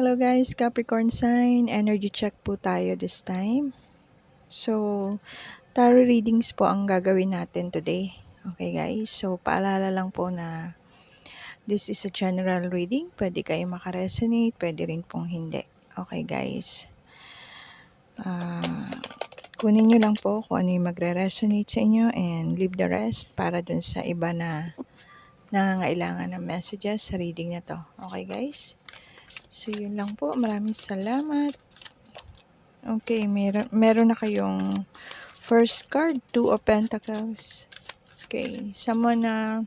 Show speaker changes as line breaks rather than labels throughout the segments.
Hello guys, Capricorn sign, energy check po tayo this time. So, tarot readings po ang gagawin natin today. Okay guys, so paalala lang po na this is a general reading. Pwede kayo makaresonate, pwede rin pong hindi. Okay guys. Kunin nyo lang po kung ano yung magre-resonate sa inyo and leave the rest para dun sa iba na nangangailangan ng messages sa reading na to. Okay guys? So, yun lang po. Maraming salamat. Okay, meron na kayong first card, Two of Pentacles. Okay, someone na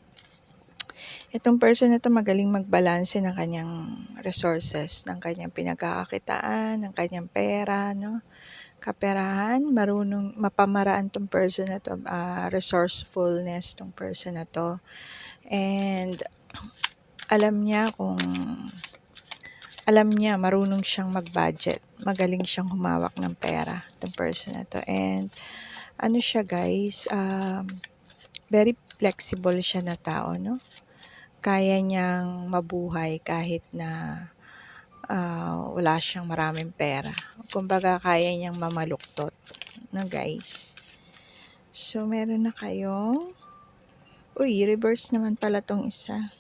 itong person na to magaling magbalanse ng kanyang resources, ng kanyang pinagkakakitaan, ng kanyang pera, no? Kaperahan, marunong mapamaraan tong person na to, resourcefulness tong person na to. And alam niya, marunong siyang mag-budget. Magaling siyang humawak ng pera, itong person na to. And, ano siya guys, very flexible siya na tao, no? Kaya niyang mabuhay kahit na wala siyang maraming pera. Kumbaga, kaya niyang mamaluktot, no guys? So, meron na kayong, reverse naman pala tong isa.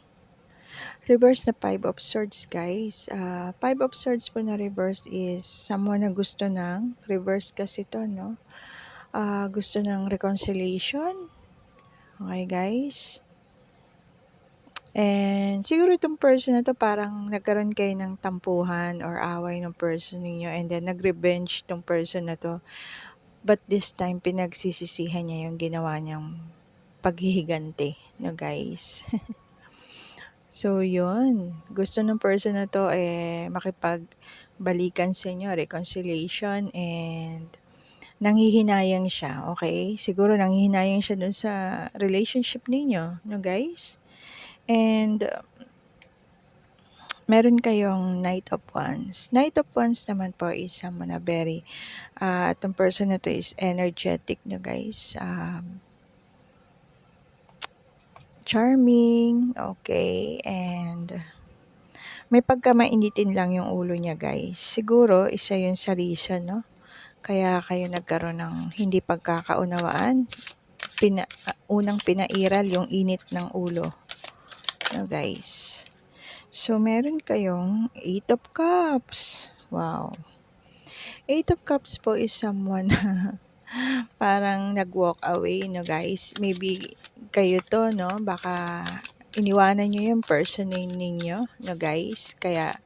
Reverse na Five of Swords, guys. Five of Swords po na reverse is someone na gusto ng, reverse kasi to, no? Gusto ng reconciliation. Okay, guys? And siguro itong person na to parang nagkaroon kayo ng tampuhan or away ng person ninyo and then nag-revenge itong person na to. But this time, pinagsisisihan niya yung ginawa niyang paghihiganti, no guys? So, yun. Gusto ng person na to makipagbalikan sa inyo, reconciliation, and nanghihinayang siya, okay? Siguro nanghihinayang siya dun sa relationship ninyo, no guys? And meron kayong Knight of Wands. Knight of Wands naman po is someone na very, itong person na to is energetic, no guys? Charming, okay, and may pagkamainitin lang yung ulo niya guys. Siguro, isa yun sa reason, no? Kaya kayo nagkaroon ng hindi pagkakaunawaan. Unang pinairal yung init ng ulo. No guys. So, meron kayong Eight of Cups. Wow. Eight of Cups po is someone na parang nag-walk away, no guys. Maybe kayo to, no? Baka iniwanan nyo yung person ninyo, no guys. Kaya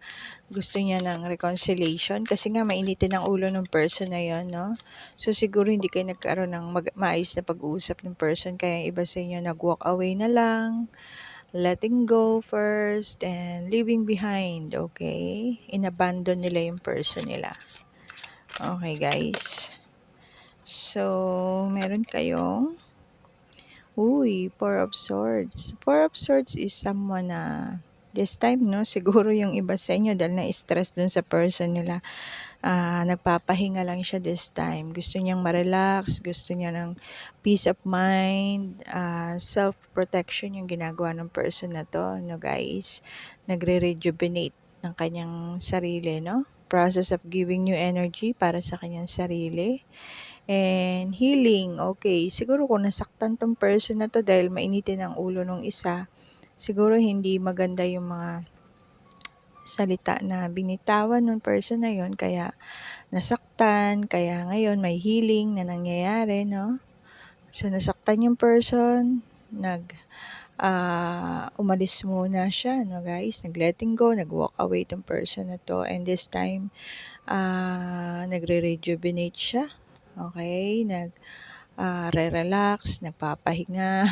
gusto niya ng reconciliation kasi nga mainitin ang ulo ng person na yon, no? So siguro hindi kayo nagkaroon ng maayos na pag-uusap ng person kaya iba sa inyo nag-walk away na lang, letting go first, and leaving behind, okay? Inabandon nila yung person nila. Okay, guys. So, meron kayong Four of Swords. Four of Swords is someone na this time, no, siguro yung iba sa inyo dahil na-stress dun sa person nila, nagpapahinga lang siya this time. Gusto niyang ma-relax, gusto niya ng peace of mind, self-protection yung ginagawa ng person na to, no guys. Nagre-rejuvenate ng kanyang sarili, no? Process of giving new energy para sa kanyang sarili. And healing, okay. Siguro kung nasaktan tong person na to dahil mainitin ang ulo ng isa, siguro hindi maganda yung mga salita na binitawan ng person na yon kaya nasaktan, kaya ngayon may healing na nangyayari, no? So, nasaktan yung person, umalis muna siya, no guys? Nag-letting go, nag-walk away tong person na to. And this time, nagre-rejuvenate siya. Okay? Re-relax, nagpapahinga.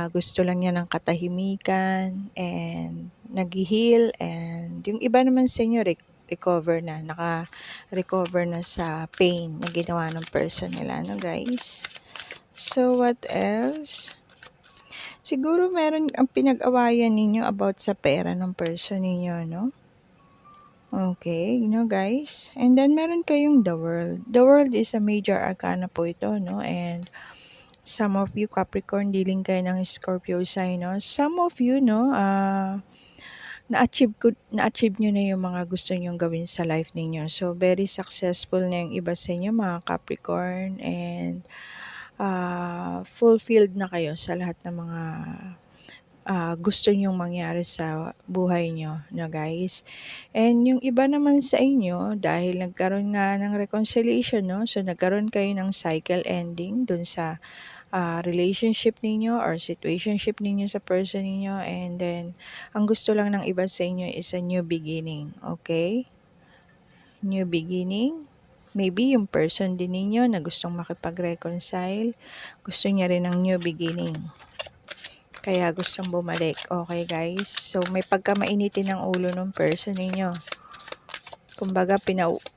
Gusto lang niya ng katahimikan and nag-heal. And yung iba naman sa inyo, recover na. Naka-recover na sa pain na ginawa ng person nila, no guys? So, what else? Siguro meron ang pinag-awayan ninyo about sa pera ng person ninyo, no? Okay, guys. And then, meron kayong The World. The World is a major arcana po ito, no? And some of you, Capricorn, dealing kayo ng Scorpio sign, no? Some of you, no, na-achieve nyo na yung mga gusto nyong gawin sa life ninyo. So, very successful na yung iba sa inyo, mga Capricorn, and fulfilled na kayo sa lahat ng mga gusto nyong mangyari sa buhay nyo, no guys? And yung iba naman sa inyo, dahil nagkaroon nga ng reconciliation, no? So, nagkaroon kayo ng cycle ending dun sa relationship ninyo or situationship ninyo sa person ninyo, and then ang gusto lang ng iba sa inyo is a new beginning, okay? New beginning. Maybe yung person din ninyo na gustong makipag-reconcile, gusto niya rin ng new beginning. Kaya gustong bumalik. Okay guys? So may pagkamainitin ng ulo ng person ninyo. Kumbaga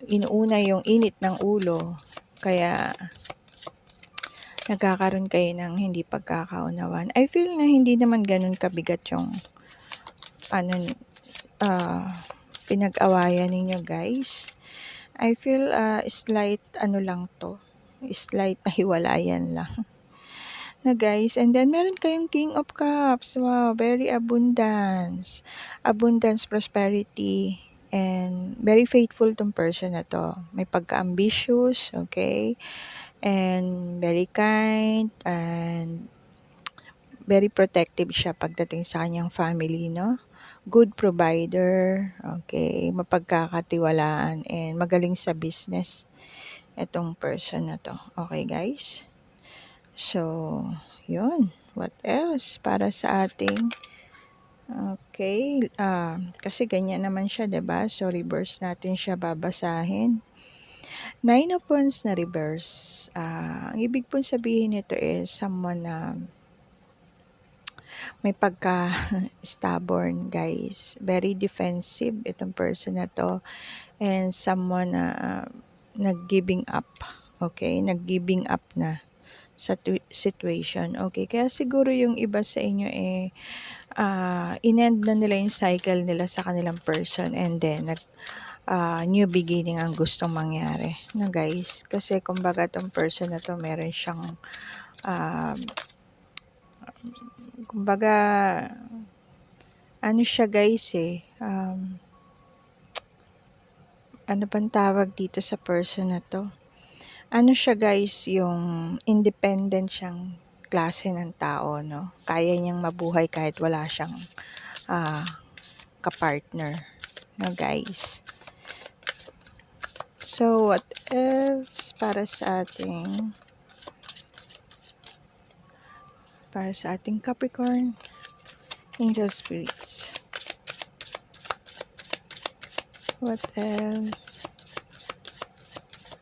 inuuna yung init ng ulo. Kaya nagkakaroon kayo ng hindi pagkakaunawan. I feel na hindi naman ganun kabigat yung pinag-awayan ninyo guys. I feel slight lang to. Slight na hiwalayan lang. Na guys, and then meron kayong King of Cups. Wow, very abundance. Abundance, prosperity, and very faithful tong person na to. May pagka-ambitious, okay? And very kind, and very protective siya pagdating sa kanyang family, no? Good provider, okay? Mapagkakatiwalaan, and magaling sa business itong person na to. Okay, guys? So, yun. What else para sa ating okay, kasi ganyan naman siya, 'di ba? So reverse natin siya babasahin. Nine of Wands na reverse. Ang ibig pong sabihin nito is someone na may pagka-stubborn, guys. Very defensive itong person na to, and someone na nag-giving up. Okay, nag-giving up na sa situation. Okay, kaya siguro yung iba sa inyo inend na nila yung cycle nila sa kanilang person, and then new beginning ang gustong mangyari na guys. Kasi kumbaga tong person na to meron siyang kumbaga ano siya guys ano bang tawag dito sa person na to? Ano siya guys, yung independent siyang klase ng tao, no? Kaya niyang mabuhay kahit wala siyang kapartner, no guys? So, what else para sa ating Capricorn? Angel spirits. What else?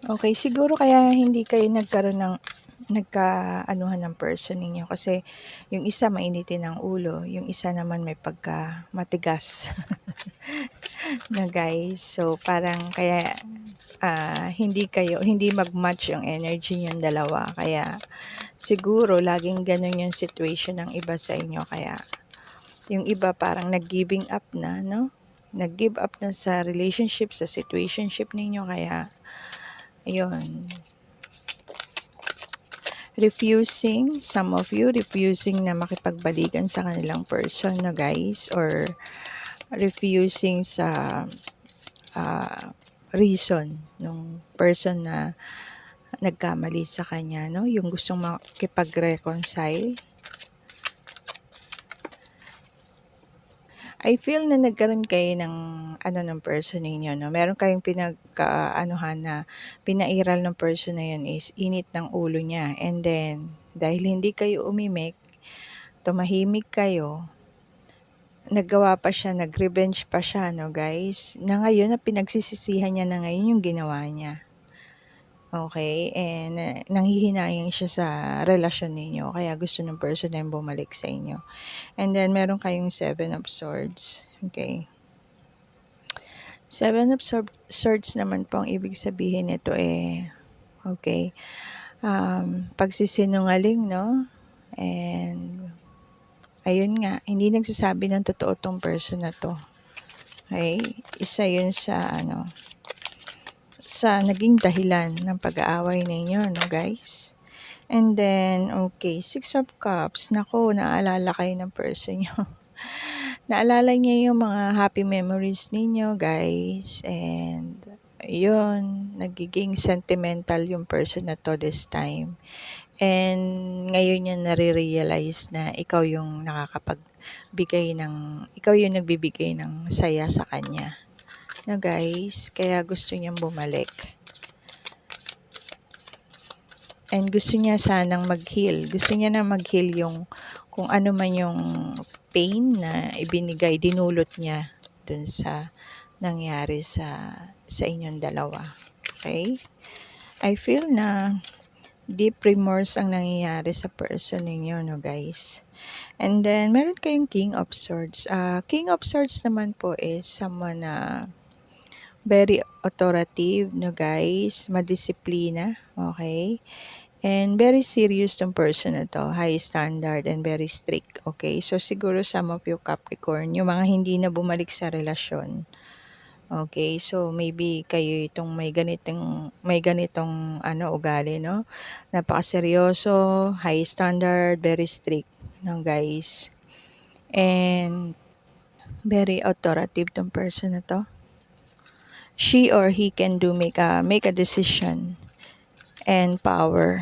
Okay, siguro kaya hindi kayo nagkaroon ng nagkaanuhan ng person ninyo kasi yung isa mainitin ang ulo, yung isa naman may pagka matigas na guys. So parang kaya hindi mag-match yung energy yung dalawa. Kaya siguro laging ganun yung situation ng iba sa inyo. Kaya yung iba parang nag-giving up na, no? Nag-give up na sa relationship, sa situationship ninyo. Kaya ayun, some of you refusing na makipagbalikan sa kanilang person na guys, or refusing sa reason ng person na nagkamali sa kanya, no? Yung gustong makipag-reconcile. I feel na nagkaroon kayo ng ng person ninyo, no? Meron kayong na pinairal ng person na yun is init ng ulo niya. And then, dahil hindi kayo umimik, tumahimik kayo, naggawa pa siya, nag-revenge pa siya, no guys? Na ngayon, na pinagsisisihan niya na ngayon yung ginawa niya. Okay, and nanghihinayang siya sa relasyon ninyo, kaya gusto ng person na bumalik sa inyo. And then, meron kayong 7 of Swords. Okay. 7 of Swords naman po, ang ibig sabihin nito okay, pagsisinungaling, no? And, ayun nga, hindi nagsasabi ng totoo tong person na to. Okay? Isa yun sa naging dahilan ng pag-aaway ninyo, no guys? And then, okay, 6 of Cups. Nako, naalala kayo ng person nyo. naalala niya yung mga happy memories ninyo, guys. And yun, nagiging sentimental yung person na 'to this time. And ngayon niya nare-realize na ikaw yung nagbibigay ng saya sa kanya. Na guys, kaya gusto niyang bumalik. And gusto niya sanang mag-heal. Gusto niya na mag-heal yung kung ano man yung pain na dinulot niya dun sa nangyari sa inyong dalawa. Okay? I feel na deep remorse ang nangyayari sa person ninyo, no guys. And then, meron kayong King of Swords. King of Swords naman po is someone na very authoritative, no guys. Madisiplina, okay? And very serious tong person na to. High standard and very strict, okay? So, siguro some of you Capricorn, yung mga hindi na bumalik sa relasyon. Okay, so maybe kayo itong may ganitong ugali, no? Napakaseryoso, high standard, very strict, no guys. And very authoritative tong person na to. She or he can make a decision and power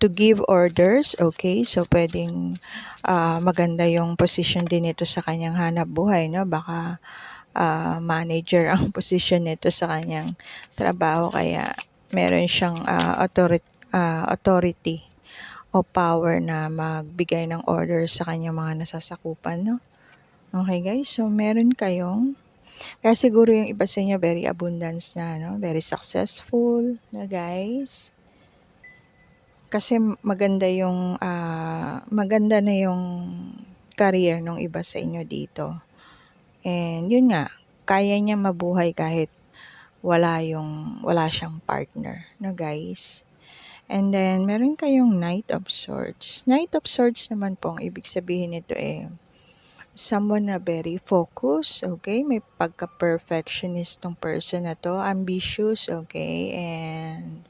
to give orders, okay? So pwedeng maganda yung position din ito sa kanyang hanap buhay, no? Baka manager ang position nito sa kanyang trabaho, kaya meron siyang authority o power na magbigay ng order sa kanyang mga nasasakupan, no? Okay guys, so meron kayong, kaya siguro yung iba sa inyo very abundance na, no? Very successful na guys. Kasi maganda na yung career ng iba sa inyo dito. And yun nga, kaya niya mabuhay kahit wala siyang partner, no guys. And then, meron kayong Knight of Swords. Knight of Swords naman po, ang ibig sabihin nito someone na very focused, okay? May pagka-perfectionist tong person na to, ambitious, okay? And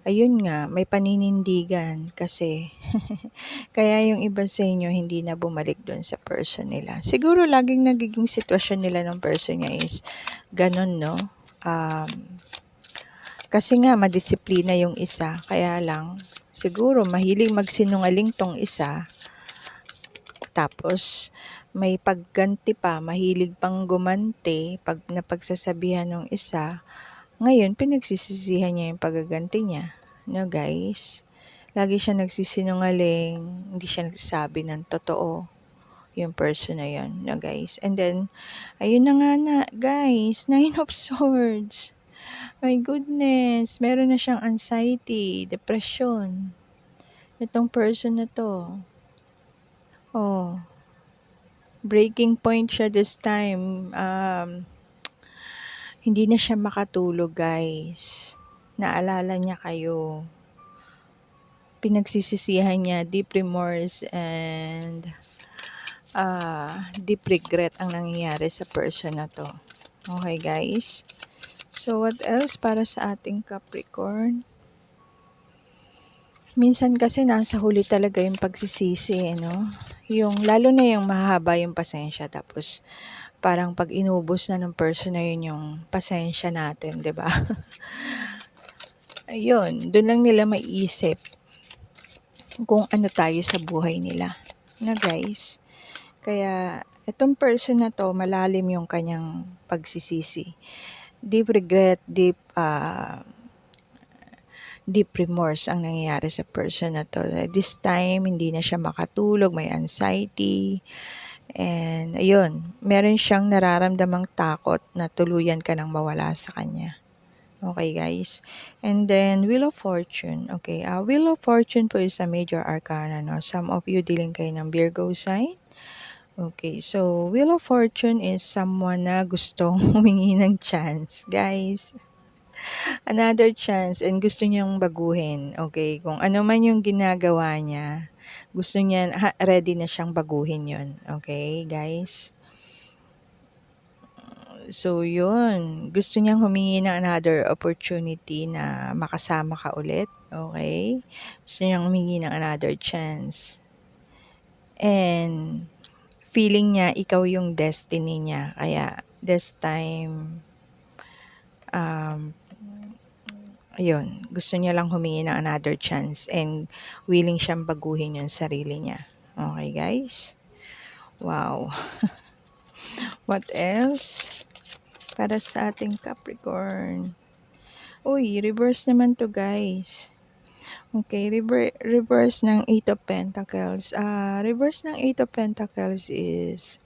ayun nga, may paninindigan kasi kaya yung iba sa inyo hindi na bumalik doon sa person nila. Siguro laging nagiging sitwasyon nila ng person niya is ganun, no? Kasi nga madisiplina yung isa, kaya lang siguro mahilig magsinungaling tong isa. Tapos may pagganti pa, mahilig pang gumanti pag napagsasabihan ng isa. Ngayon, pinagsisisihan niya yung paggaganti niya. No, guys? Lagi siya nagsisinungaling, hindi siya nagsasabi ng totoo yung person na yun. No, guys? And then, ayun na nga na, guys, Nine of Swords. My goodness, meron na siyang anxiety, depression. Itong person na to. Oh, breaking point siya this time. Hindi na siya makatulog, guys. Naalala niya kayo. Pinagsisisihan niya, deep remorse and deep regret ang nangyayari sa person na to. Okay, guys? So, what else para sa ating Capricorn? Minsan kasi nasa huli talaga yung pagsisisi, no? Lalo na yung mahaba yung pasensya, tapos parang pag inubos na ng person na yun yung pasensya natin, 'di ba? Ayun, doon lang nila maiisip kung ano tayo sa buhay nila. Na guys, kaya itong person na to, malalim yung kanyang pagsisisi. Deep regret, deep remorse ang nangyayari sa person na to. This time, hindi na siya makatulog, may anxiety. And ayun, meron siyang nararamdamang takot na tuluyan ka nang mawala sa kanya. Okay, guys? And then, Wheel of Fortune. Okay, Wheel of Fortune po is a major arcana, no? Some of you dealing kayo ng Virgo sign. Okay, so Wheel of Fortune is someone na gustong humingi ng chance, guys. Another chance and gusto niyang baguhin. Okay, kung ano man yung ginagawa niya, gusto niya, ready na siyang baguhin yon. Okay, guys? So, yun. Gusto niyang humingi ng another opportunity na makasama ka ulit. Okay? Gusto niyang humingi ng another chance. And, feeling niya ikaw yung destiny niya. Kaya this time, ayun, gusto niya lang humingi ng another chance and willing siyang baguhin yung sarili niya. Okay, guys? Wow. What else? Para sa ating Capricorn. Uy, reverse naman to, guys. Okay, reverse ng Eight of Pentacles. Reverse ng Eight of Pentacles is,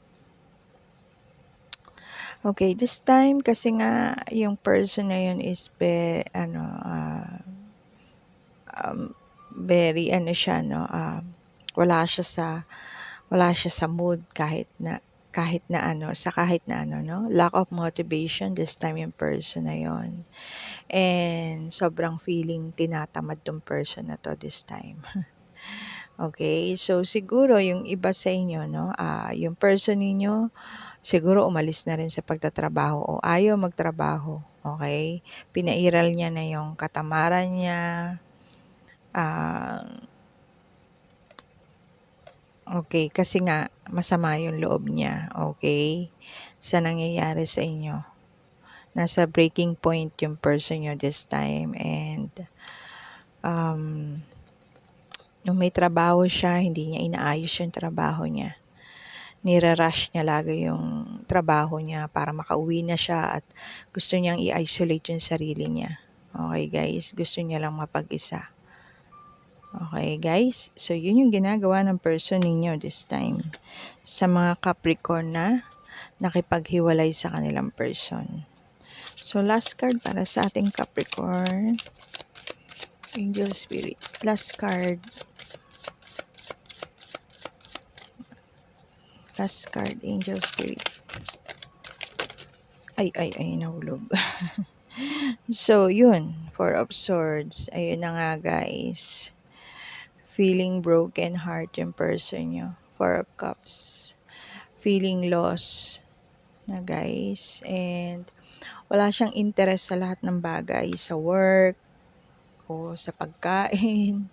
okay, this time kasi nga yung person na yun is very ano siya, no, wala siya sa mood kahit na kahit na ano, no, lack of motivation this time yung person na yon. And sobrang feeling tinatamad tong person na to this time. Okay, so siguro yung iba sa inyo, no, yung person ninyo, siguro umalis na rin sa pagtatrabaho o ayaw magtrabaho. Okay, pinairal niya na yung katamaran niya. Okay, kasi nga masama yung loob niya. Okay, sa nangyayari sa inyo. Nasa breaking point yung person nyo this time, and nung may trabaho siya, hindi niya inaayos yung trabaho niya. Nirarush niya lagi yung trabaho niya para makauwi na siya at gusto niyang i-isolate yung sarili niya. Okay, guys, gusto niya lang mapag-isa. Okay, guys, so yun yung ginagawa ng person ninyo this time sa mga Capricorn na nakipaghiwalay sa kanilang person. So last card para sa ating Capricorn, Angel Spirit. Last card. Last card, Angel Spirit. Ay, nahulog. So, yun. Four of Swords. Ayun na nga, guys. Feeling broken heart yung person nyo. Four of Cups. Feeling loss na, guys. And wala siyang interest sa lahat ng bagay. Sa work o sa pagkain.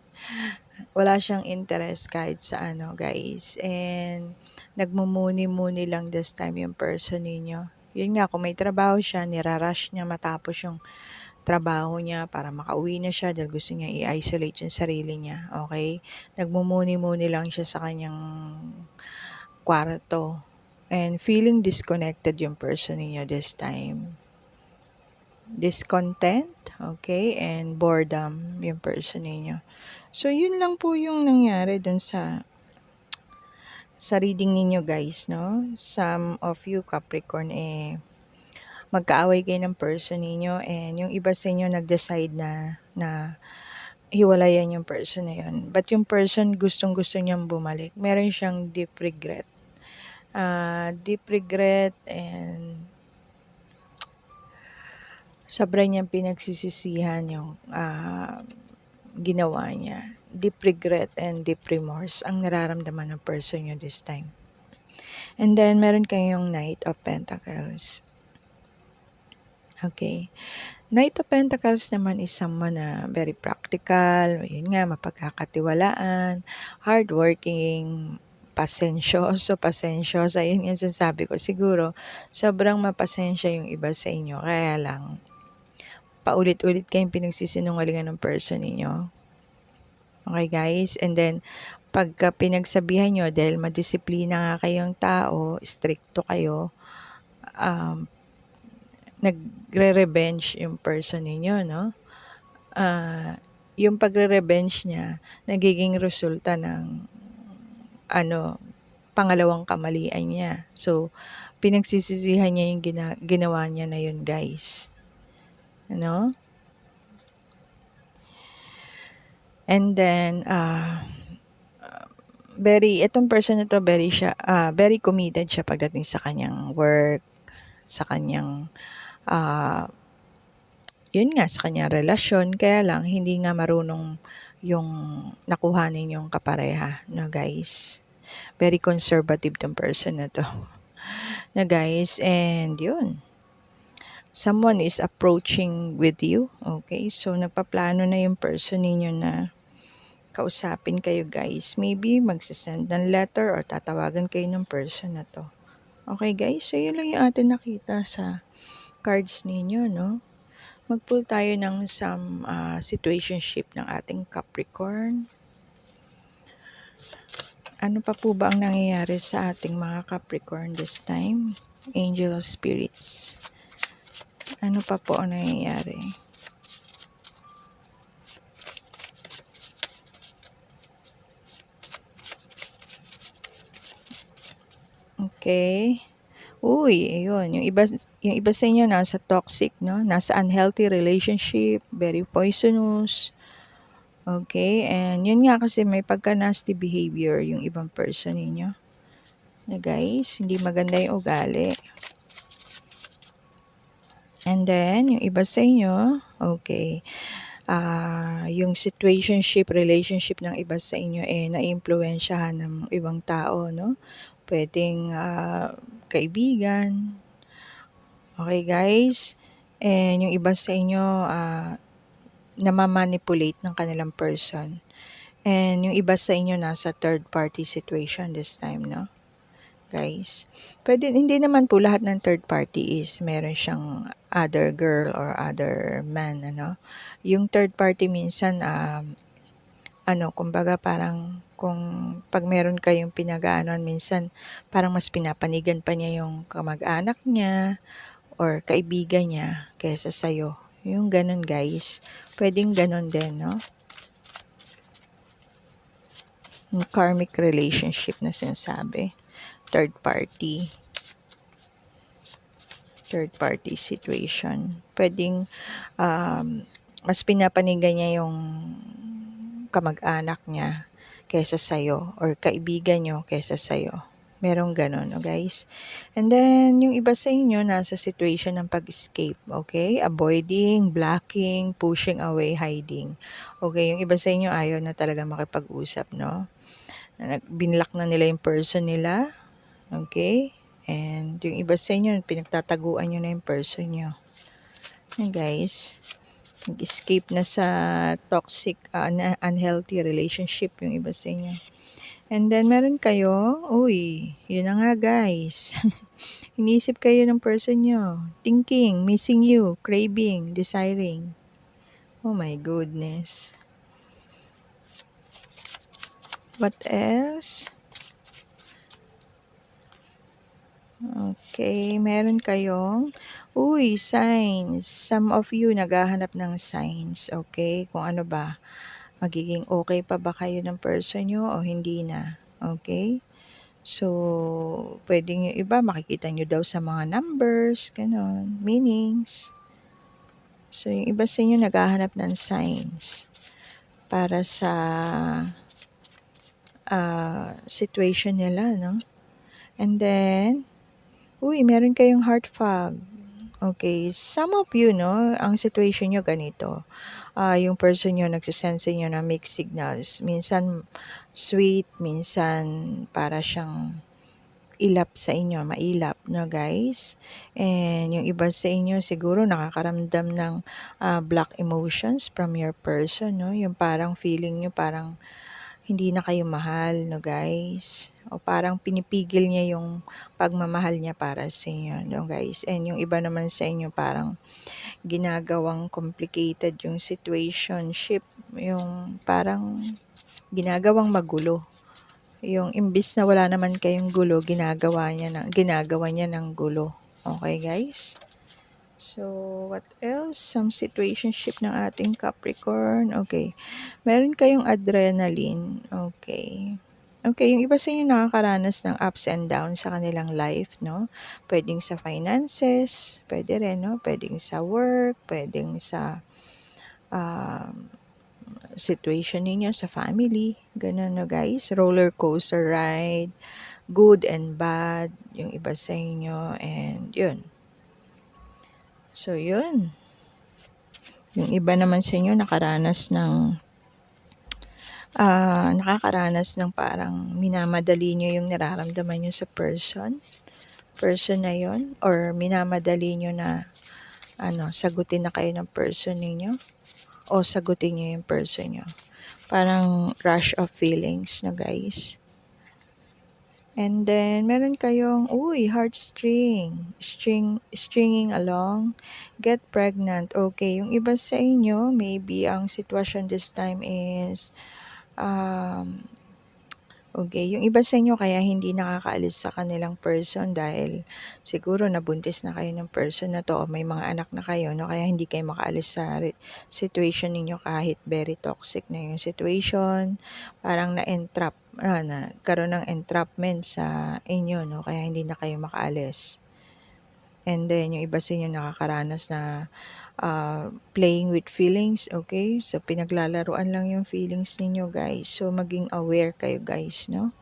Wala siyang interest kahit sa ano, guys. And nagmumuni-muni lang this time yung person ninyo. Yun nga, kung may trabaho siya, nirarush niya matapos yung trabaho niya para makauwi na siya dahil gusto niya i-isolate yung sarili niya. Okay? Nagmumuni-muni lang siya sa kanyang kwarto. And feeling disconnected yung person niya this time. Discontent, okay? And boredom yung person niya. So, yun lang po yung nangyari dun sa reading ninyo, guys, no? Some of you, Capricorn, magkaaway kayo ng person ninyo and yung iba sa inyo nag-decide na hiwalayan yung person na yun. But yung person gustong-gusto niyang bumalik. Meron siyang deep regret. Deep regret and sobra niyang pinagsisisihan yung ginawa niya. Deep regret and deep remorse ang nararamdaman ng person nyo this time. And then, meron kayong Knight of Pentacles. Okay. Knight of Pentacles naman is someone na very practical, yun nga, mapagkakatiwalaan, hardworking, pasensyosa, yun yung sasabi ko. Siguro, sobrang mapasensya yung iba sa inyo, kaya lang, paulit-ulit kayong pinagsisinungalingan ng person ninyo. Okay, guys? And then, pagka pinagsabihan nyo, dahil madisiplina nga kayong tao, stricto kayo, nagre-revenge yung person ninyo, no? Yung pagre-revenge niya, nagiging resulta ng, pangalawang kamalian niya. So, pinagsisisihan niya yung ginawa niya na yun, guys. Ano? And then, itong person na to, very committed siya pagdating sa kanyang work, sa kanyang, yun nga, sa kanyang relasyon. Kaya lang, hindi nga marunong yung nakuhanin yung kapareha, no, guys. Very conservative tong person na to. Na, guys, and yun. Someone is approaching with you, okay? So, nagpaplano na yung person ninyo na kausapin kayo guys. Maybe magsasend ng letter or tatawagan kayo ng person na to. Okay guys, so yun lang yung atin nakita sa cards ninyo, no? Mag-pull tayo ng some situationship ng ating Capricorn. Ano pa po ba ang nangyayari sa ating mga Capricorn this time? Angel spirits. Ano pa po ang nangyayari? Okay. Uy, ayun. Yung iba sa inyo nasa toxic, no? Nasa unhealthy relationship, very poisonous. Okay, and yun nga kasi may pagka-nasty behavior yung ibang person ninyo. Na guys, hindi maganda yung ugali. And then, yung iba sa inyo, okay, yung situationship, relationship ng iba sa inyo na-impluwensyahan ng ibang tao, no? Pwedeng kaibigan. Okay guys? And yung iba sa inyo, namamanipulate ng kanilang person. And yung iba sa inyo nasa third party situation this time, no? Guys, pwede, hindi naman po lahat ng third party is meron siyang other girl or other man, ano? Yung third party minsan, kumbaga parang kung pag meron kayong pinag-aanon, minsan parang mas pinapanigan pa niya yung kamag-anak niya or kaibigan niya kaysa sa'yo. Yung ganun guys. Pwedeng ganun din, no? Yung karmic relationship na sinasabi. Third party situation. Pwedeng mas pinapanigan niya yung kamag-anak niya kaysa sa'yo or kaibigan nyo kaysa sa'yo. Merong ganun, no, guys? And then, yung iba sa inyo, nasa situation ng pag-escape, okay? Avoiding, blocking, pushing away, hiding. Okay, yung iba sa inyo ayaw na talaga makipag-usap, no? Binlock na nila yung person nila, okay? And yung iba sa inyo, pinagtataguan nyo na yung person nyo. Yan, guys. Nag-escape na sa toxic, unhealthy relationship yung iba sa inyo. And then, meron kayo, uy, yun na nga guys. Inisip kayo ng person nyo. Thinking, missing you, craving, desiring. Oh my goodness. What else? Okay, meron kayong, signs. Some of you naghahanap ng signs, okay? Kung ano ba, magiging okay pa ba kayo ng person nyo o hindi na, okay? So, pwedeng yung iba, makikita nyo daw sa mga numbers, ganon, meanings. So, yung iba sa inyo naghahanap ng signs para sa situation nila, no? And then, meron kayong heart fog. Okay, some of you, no, ang situation nyo ganito. Yung person nyo nagsisend sa inyo na mixed signals. Minsan sweet, minsan para siyang ilap sa inyo, mailap, no guys? And yung iba sa inyo siguro nakakaramdam ng black emotions from your person, no? Yung parang feeling nyo parang hindi na kayo mahal, no guys? O parang pinipigil niya yung pagmamahal niya para sa inyo, no guys? And yung iba naman sa inyo parang ginagawang complicated yung situationship, yung parang ginagawang magulo. Yung imbis na wala naman kayong gulo, ginagawa niya ng gulo. Okay, guys? So, what else? Some situationship ng ating Capricorn. Okay. Meron kayong adrenaline. Okay. Okay, yung iba sa inyo nakakaranas ng ups and downs sa kanilang life, no? Pwedeng sa finances, pwede rin, no? Pwedeng sa work, pwedeng sa situation ninyo sa family. Ganun, no, guys? Roller coaster ride, good and bad, yung iba sa inyo, and yun. So, yun. Yung iba naman sa inyo nakakaranas ng parang minamadali nyo yung nararamdaman nyo sa person na yon, or minamadali nyo na sagutin na kayo ng person ninyo o sagutin nyo yung person nyo. parang rush of feelings na guys. And then, meron kayong, stringing along, get pregnant. Okay, yung iba sa inyo, maybe ang sitwasyon this time is, um, okay, yung iba sa inyo kaya hindi nakakaalis sa kanilang person dahil siguro nabuntis na kayo ng person na 'to o may mga anak na kayo 'no, kaya hindi kayo makaalis sa situation ninyo kahit very toxic na yung situation. Parang nagkaroon ng entrapment sa inyo 'no, kaya hindi na kayo makaalis. And then yung iba sa inyo nakakaranas na playing with feelings, okay? So, pinaglalaruan lang yung feelings ninyo, guys. So, maging aware kayo, guys, no?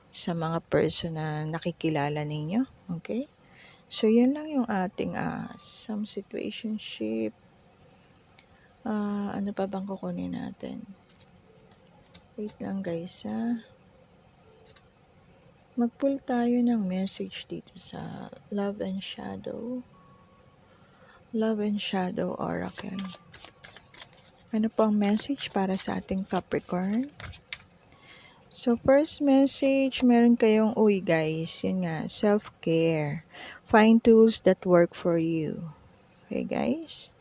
Sa mga person na nakikilala ninyo, okay? So, yan lang yung ating some situationship. Ano pa bang kukunin natin? Wait lang, guys, ha? Mag-pull tayo ng message dito sa Love and Shadow. Love and Shadow Oracle. Ano po ang message para sa ating Capricorn? So, first message, meron kayong, guys, yun nga, self-care. Find tools that work for you. Okay, guys?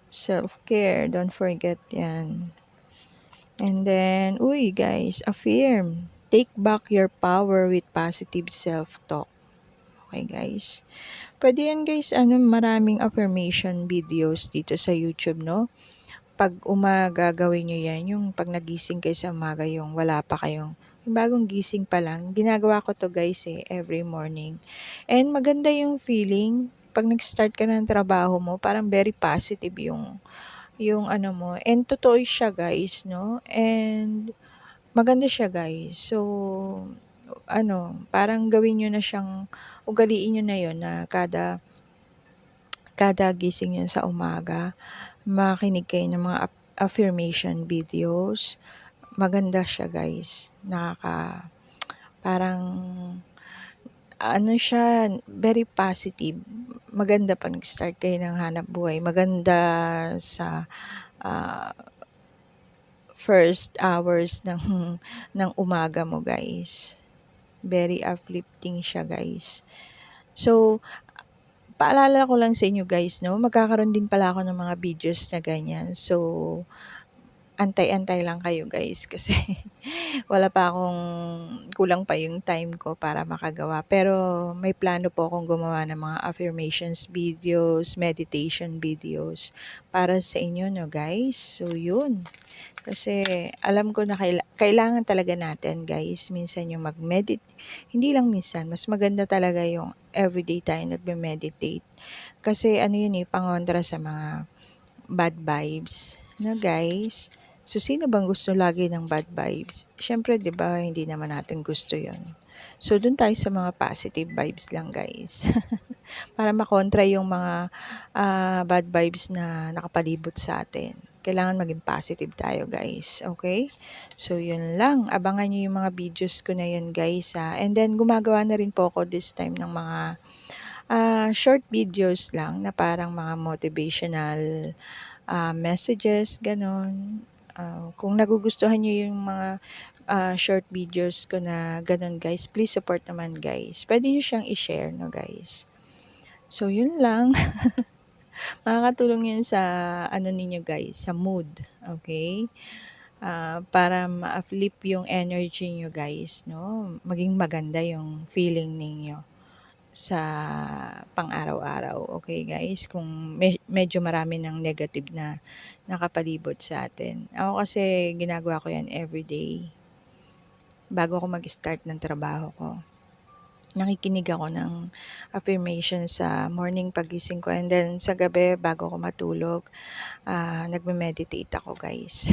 Self-care, don't forget yan. And then, guys, affirm. Take back your power with positive self-talk. Okay, guys? Pwede yan, guys, maraming affirmation videos dito sa YouTube, no? Pag umaga, gawin nyo yan. Yung pag nagising kayo sa umaga, yung wala pa kayong, yung bagong gising pa lang. Ginagawa ko to guys every morning. And maganda yung feeling. Pag nag-start ka ng trabaho mo, parang very positive yung ano mo. And totoo siya guys, no? And maganda siya guys. So, parang gawin nyo na siyang, ugaliin nyo na yun na kada gising yun sa umaga, makinig kayo ng mga affirmation videos. Maganda siya guys. Parang, siya, very positive. Maganda pag nag-start kayo ng hanap buhay. Maganda sa first hours ng umaga mo guys. Very uplifting siya guys. So, paalala ko lang sa inyo guys, no? Magkakaroon din pala ako ng mga videos na ganyan. So, antay-antay lang kayo guys kasi kulang pa yung time ko para makagawa. Pero may plano po akong gumawa ng mga affirmations videos, meditation videos para sa inyo, no guys? So, yun. Kasi alam ko na kailangan talaga natin guys, minsan yung mag-meditate. Hindi lang minsan, mas maganda talaga yung everyday tayo nagme-meditate. Kasi yun pangontra sa mga bad vibes. No guys? So, sino bang gusto lagi ng bad vibes? Siyempre, di ba, hindi naman natin gusto yon. So, dun tayo sa mga positive vibes lang, guys. Para makontra yung mga bad vibes na nakapalibot sa atin. Kailangan maging positive tayo, guys. Okay? So, yun lang. Abangan nyo yung mga videos ko na yun, guys. And then, gumagawa na rin po ako this time ng mga short videos lang na parang mga motivational messages, ganon. Kung nagugustuhan nyo yung mga short videos ko na ganon guys, please support naman guys. Pwede nyo siyang i-share, no guys. So, yun lang. Makakatulong yun sa ninyo guys, sa mood. Okay? Para ma-flip yung energy nyo guys, no? Maging maganda yung feeling ninyo sa pang-araw-araw. Okay guys? Kung medyo marami ng negative na nakapalibot sa atin. Ako kasi ginagawa ko yan everyday bago ako mag-start ng trabaho ko. Nakikinig ako ng affirmation sa morning pagising ko and then sa gabi bago ako matulog, nagme-meditate ako guys.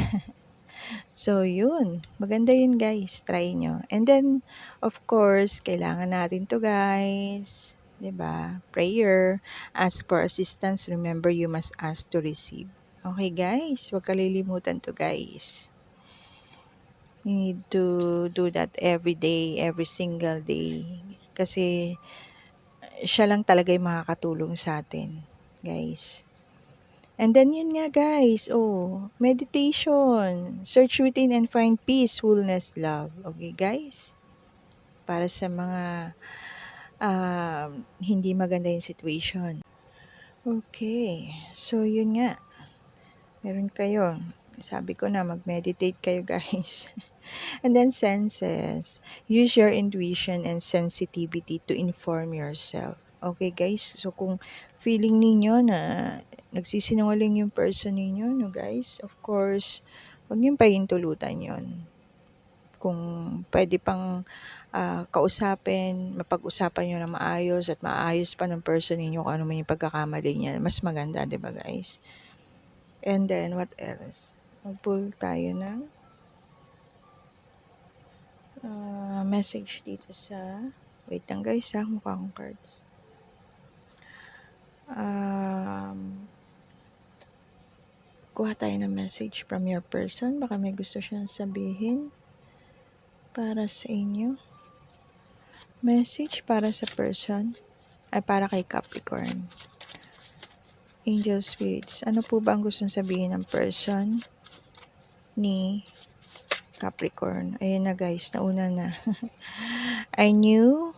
So, yun. Maganda yun guys. Try nyo. And then, of course, kailangan natin to guys. 'Di ba? Prayer. Ask for assistance. Remember, you must ask to receive. Okay guys? Huwag kalilimutan to guys. You need to do that every day, every single day. Kasi, siya lang talaga yung makakatulong sa atin. Guys. And then yun nga guys, meditation. Search within and find peace, wholeness, love. Okay guys? Para sa mga hindi maganda yung situation. Okay. So yun nga. Meron kayo. Sabi ko na mag-meditate kayo guys. And then senses. Use your intuition and sensitivity to inform yourself. Okay guys? So kung feeling ninyo na nagsisinungaling yung person ninyo, no guys, of course, huwag niyong pahintulutan yon. Kung pwede pang kausapin, mapag-usapan nyo na maayos at maayos pa ng person ninyo kung ano man yung pagkakamali niya, mas maganda, di ba guys? And then, what else? Mag-pull tayo ng message dito sa... Wait lang guys mukha akong cards. Kuha tayo ng message from your person. Baka may gusto siyang sabihin para sa inyo. Message para sa person. Ay, para kay Capricorn. Angel Spirits. Ano po ba ang gustong sabihin ng person ni Capricorn? Ayun na guys, nauna na. I knew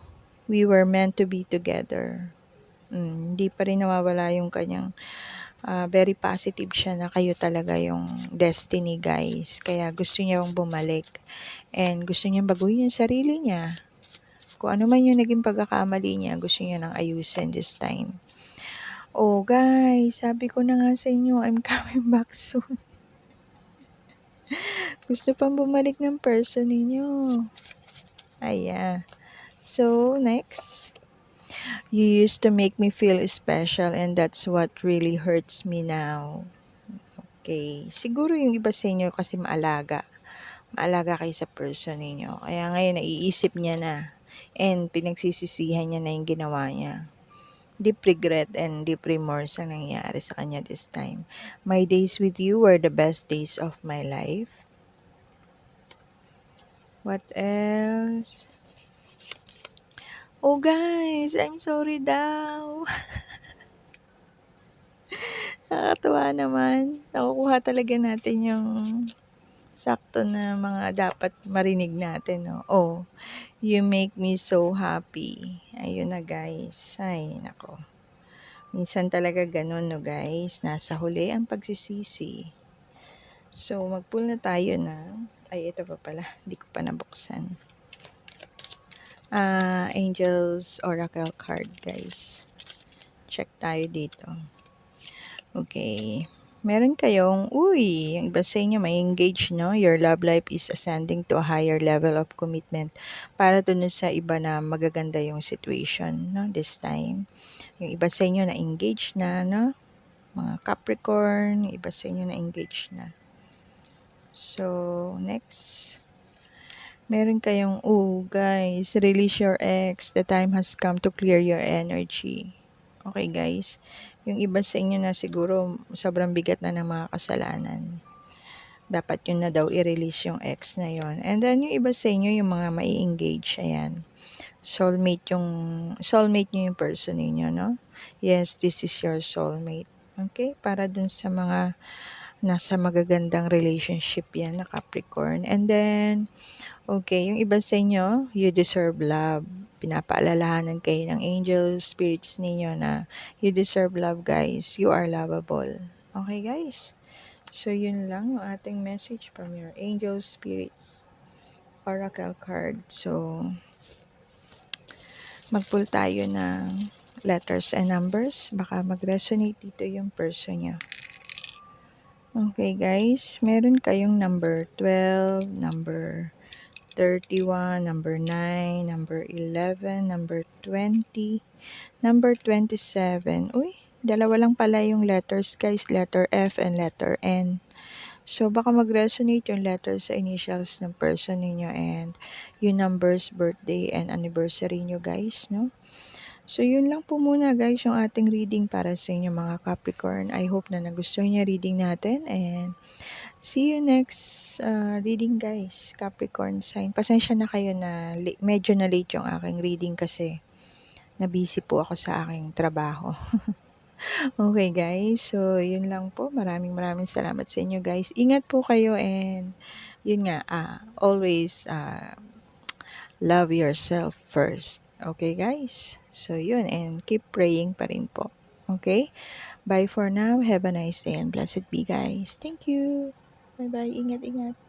we were meant to be together. Hindi pa rin nawawala yung kanyang very positive siya na kayo talaga yung destiny guys. Kaya gusto niya yung bumalik. And gusto niya baguhin yung sarili niya. Kung ano man yung naging pagkakamali niya, gusto niya nang ayusin this time. Oh guys, sabi ko na nga sa inyo, I'm coming back soon. Gusto pang bumalik ng person ninyo. Ayan. So, next. You used to make me feel special and that's what really hurts me now. Okay. Siguro yung iba sa inyo kasi maalaga. Maalaga kayo sa person ninyo. Kaya ngayon naiisip niya na. And pinagsisisihan niya na yung ginawa niya. Deep regret and deep remorse ang nangyari sa kanya this time. My days with you were the best days of my life. What else? Oh guys, I'm sorry daw. Nakakatuwa naman. Nakukuha talaga natin yung sakto na mga dapat marinig natin. No? Oh, you make me so happy. Ayun na guys. Ay, nako. Minsan talaga ganun, no guys. Nasa huli ang pagsisisi. So, mag-pull na tayo na. Ay, ito pa pala. Hindi ko pa nabuksan. Angels Oracle card, guys. Check tayo dito. Okay. Meron kayong, yung iba sa inyo may engage, no? Your love life is ascending to a higher level of commitment para dun sa iba na magaganda yung situation, no? This time. Yung iba sa inyo na engage na, no? Mga Capricorn, yung iba sa inyo na engage na. So, next. Meron kayong, guys, release your ex. The time has come to clear your energy. Okay, guys. Yung iba sa inyo na siguro sobrang bigat na ng mga kasalanan. Dapat yun na daw i-release yung ex na yon. And then yung iba sa inyo, yung mga mai-engage, ayan. Soulmate nyo yung person ninyo, no? Yes, this is your soulmate. Okay? Para dun sa mga nasa magagandang relationship yan na Capricorn. And then, okay, yung iba sa inyo, you deserve love. Pinapaalalahanan kayo ng angel spirits ninyo na you deserve love, guys. You are lovable. Okay, guys? So, yun lang yung ating message from your angel spirits. Oracle card. So, mag-pull tayo ng letters and numbers. Baka mag-resonate dito yung person nyo. Okay, guys. Meron kayong number 12, number 31, number 9, number 11, number 20, number 27. Dalawa lang pala yung letters guys, letter F and letter N. So, baka mag-resonate yung letters sa initials ng person ninyo and yung numbers, birthday, and anniversary nyo guys, no? So, yun lang po muna guys yung ating reading para sa inyo mga Capricorn. I hope na nagustuhan niya reading natin and see you next reading guys, Capricorn sign. Pasensya na kayo na medyo na late yung aking reading kasi na busy po ako sa aking trabaho. Okay guys, so yun lang po. Maraming maraming salamat sa inyo guys. Ingat po kayo and yun nga, always love yourself first. Okay guys? So yun, and keep praying pa rin po. Okay? Bye for now. Have a nice day and blessed be guys. Thank you. Bye-bye. Ingat-ingat.